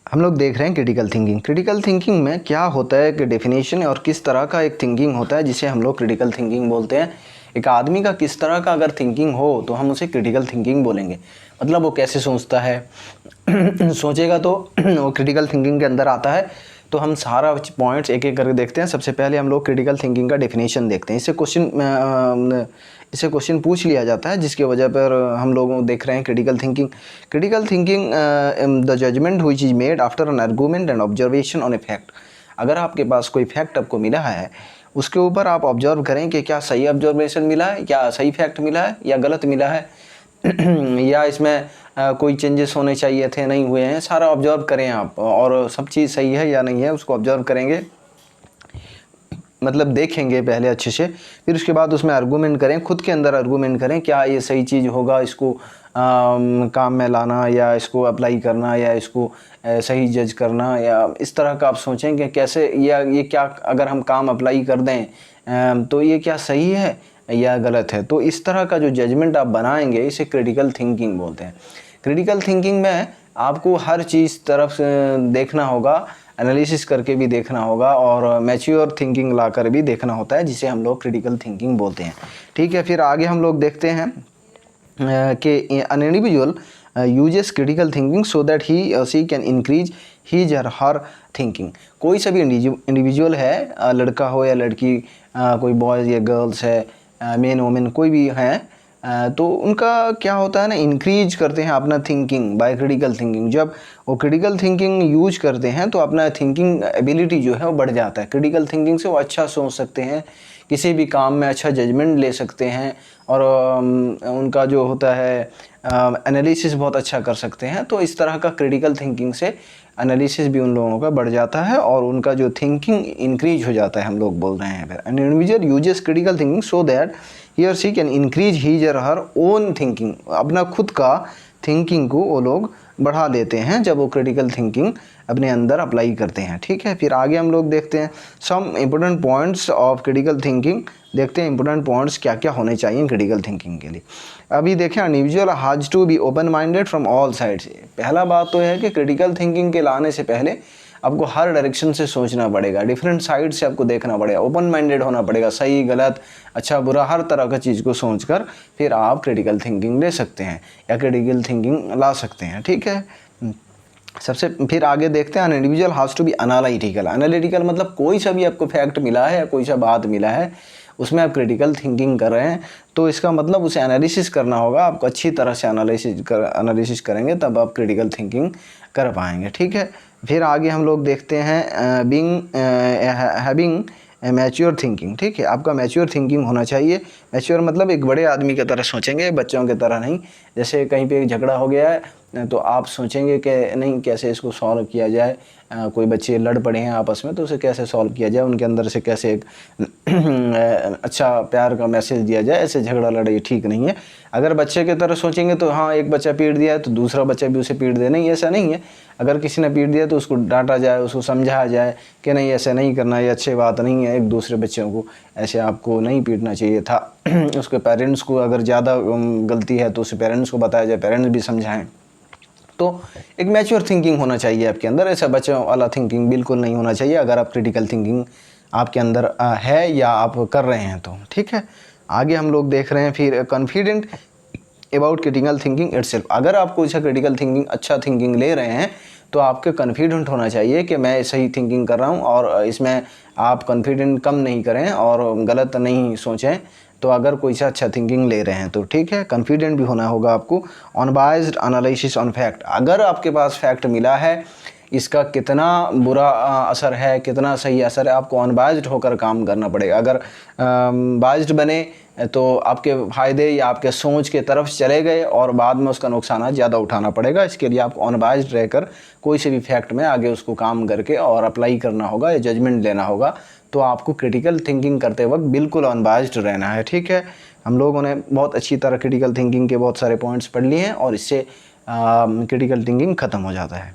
हम लोग देख रहे हैं क्रिटिकल थिंकिंग। क्रिटिकल थिंकिंग में क्या होता है कि डेफिनेशन और किस तरह का एक थिंकिंग होता है जिसे हम लोग क्रिटिकल थिंकिंग बोलते हैं। एक आदमी का किस तरह का अगर थिंकिंग हो तो हम उसे क्रिटिकल थिंकिंग बोलेंगे। मतलब वो कैसे सोचता है सोचेगा तो वो क्रिटिकल थिंकिंग के अंदर आता है। तो हम सारा पॉइंट्स एक एक करके देखते हैं। सबसे पहले हम लोग क्रिटिकल थिंकिंग का डेफिनेशन देखते हैं। इससे क्वेश्चन पूछ लिया जाता है जिसकी वजह पर हम लोग देख रहे हैं critical thinking. Critical thinking the judgment which is made after an argument and observation on a fact. अगर आपके पास कोई फैक्ट आपको मिला है उसके ऊपर आप ऑब्जर्व करें कि क्या सही ऑब्जर्वेशन मिला है, क्या सही फैक्ट मिला है या गलत मिला है या इसमें कोई चेंजेस होने चाहिए थे, नहीं हुए हैं। सारा ऑब्जर्व करें आप और सब चीज़ सही है या नहीं है उसको ऑब्जर्व करेंगे, मतलब देखेंगे पहले अच्छे से। फिर उसके बाद उसमें आर्गूमेंट करें, खुद के अंदर आर्गूमेंट करें क्या ये सही चीज़ होगा, इसको काम में लाना या इसको अप्लाई करना या इसको सही जज करना, या इस तरह का आप सोचें कि कैसे या ये क्या अगर हम काम अप्लाई कर दें तो ये क्या सही है या गलत है। तो इस तरह का जो जजमेंट आप बनाएंगे इसे क्रिटिकल थिंकिंग बोलते हैं। क्रिटिकल थिंकिंग में आपको हर चीज़ तरफ से देखना होगा, एनालिसिस करके भी देखना होगा और मैच्योर थिंकिंग लाकर भी देखना होता है जिसे हम लोग क्रिटिकल थिंकिंग बोलते हैं। ठीक है, फिर आगे हम लोग देखते हैं कि an individual uses critical thinking so that he और शी कैन इंक्रीज हीज और हर थिंकिंग। कोई सा भी इंडिविजुअल है, लड़का हो या लड़की, कोई बॉयज़ या गर्ल्स है, मेन वोमेन कोई भी है, तो उनका क्या होता है ना, इंक्रीज करते हैं अपना थिंकिंग बाय क्रिटिकल थिंकिंग। जब वो क्रिटिकल थिंकिंग यूज करते हैं तो अपना थिंकिंग एबिलिटी जो है वो बढ़ जाता है। क्रिटिकल थिंकिंग से वो अच्छा सोच सकते हैं, किसी भी काम में अच्छा जजमेंट ले सकते हैं और उनका जो होता है एनालिसिस बहुत अच्छा कर सकते हैं। तो इस तरह का क्रिटिकल थिंकिंग से एनालिसिस भी उन लोगों का बढ़ जाता है और उनका जो थिंकिंग इंक्रीज हो जाता है, हम लोग बोल रहे हैं। फिर an individual uses critical thinking so that he और सी कैन इंक्रीज हीज और हर ओन थिंकिंग। अपना खुद का थिंकिंग को वो लोग बढ़ा लेते हैं जब वो क्रिटिकल थिंकिंग अपने अंदर अप्लाई करते हैं। ठीक है, फिर आगे हम लोग देखते हैं some important points of critical thinking. देखते हैं इंपॉर्टेंट पॉइंट्स क्या क्या होने चाहिए क्रिटिकल थिंकिंग के लिए। अभी देखें, individual has to be open minded from all sides. पहला बात तो है कि क्रिटिकल थिंकिंग के लाने से पहले आपको हर डायरेक्शन से सोचना पड़ेगा, डिफरेंट साइड से आपको देखना पड़ेगा, ओपन माइंडेड होना पड़ेगा, सही गलत अच्छा बुरा हर तरह का चीज़ को सोचकर फिर आप क्रिटिकल थिंकिंग ले सकते हैं या क्रिटिकल थिंकिंग ला सकते हैं। ठीक है, सबसे फिर आगे देखते हैं individual has to be analytical. Analytical मतलब कोई सा भी आपको फैक्ट मिला है या कोई सा बात मिला है उसमें आप क्रिटिकल थिंकिंग कर रहे हैं तो इसका मतलब उसे एनालिसिस करना होगा। आपको अच्छी तरह से एनालिसिस करेंगे तब आप क्रिटिकल थिंकिंग कर पाएंगे। ठीक है, फिर आगे हम लोग देखते हैं हैविंग मैच्योर थिंकिंग। ठीक है, आपका मैच्योर थिंकिंग होना चाहिए। मैच्योर मतलब एक बड़े आदमी की तरह सोचेंगे, बच्चों की तरह नहीं। जैसे कहीं पे झगड़ा हो गया है तो आप सोचेंगे कि नहीं कैसे इसको सॉल्व किया जाए, कोई बच्चे लड़ पड़े हैं आपस में तो उसे कैसे सॉल्व किया जाए, उनके अंदर से कैसे एक अच्छा प्यार का मैसेज दिया जाए। ऐसे झगड़ा लड़ाई ठीक नहीं है। अगर बच्चे की तरह सोचेंगे तो हाँ, एक बच्चा पीट दिया है तो दूसरा बच्चा भी उसे पीट दे, नहीं ऐसा नहीं है। अगर किसी ने पीट दिया तो उसको डांटा जाए, उसको समझाया जाए कि नहीं ऐसे नहीं करना, ये अच्छी बात नहीं है, एक दूसरे बच्चों को ऐसे आपको नहीं पीटना चाहिए था। उसके पेरेंट्स को अगर ज़्यादा गलती है तो उसे पेरेंट्स को बताया जाए, पेरेंट्स भी समझाएं। तो एक मैच्योर थिंकिंग होना चाहिए आपके अंदर, ऐसा बच्चों वाला थिंकिंग बिल्कुल नहीं होना चाहिए अगर आप क्रिटिकल थिंकिंग आपके अंदर है या आप कर रहे हैं तो। ठीक है, आगे हम लोग देख रहे हैं फिर confident about critical thinking itself. अगर आप कोई सा क्रिटिकल थिंकिंग अच्छा थिंकिंग ले रहे हैं तो आपके कॉन्फिडेंट होना चाहिए कि मैं सही थिंकिंग कर रहा हूँ और इसमें आप कॉन्फिडेंट कम नहीं करें और गलत नहीं सोचें। तो अगर कोई सा अच्छा थिंकिंग ले रहे हैं तो ठीक है, कॉन्फिडेंट भी होना होगा आपको। Unbiased analysis on fact. अगर आपके पास फैक्ट मिला है इसका कितना बुरा असर है कितना सही असर है, आपको अनबायस्ड होकर काम करना पड़ेगा। अगर बायस्ड बने तो आपके फ़ायदे या आपके सोच के तरफ चले गए और बाद में उसका नुकसान ज़्यादा उठाना पड़ेगा। इसके लिए आपको अनबायस्ड रहकर कोई से भी फैक्ट में आगे उसको काम करके और अप्लाई करना होगा या जजमेंट लेना होगा। तो आपको क्रिटिकल थिंकिंग करते वक्त बिल्कुल अनबायस्ड रहना है। ठीक है, हम लोगों ने बहुत अच्छी तरह क्रिटिकल थिंकिंग के बहुत सारे पॉइंट्स पढ़ लिए हैं और इससे क्रिटिकल थिंकिंग ख़त्म हो जाता है।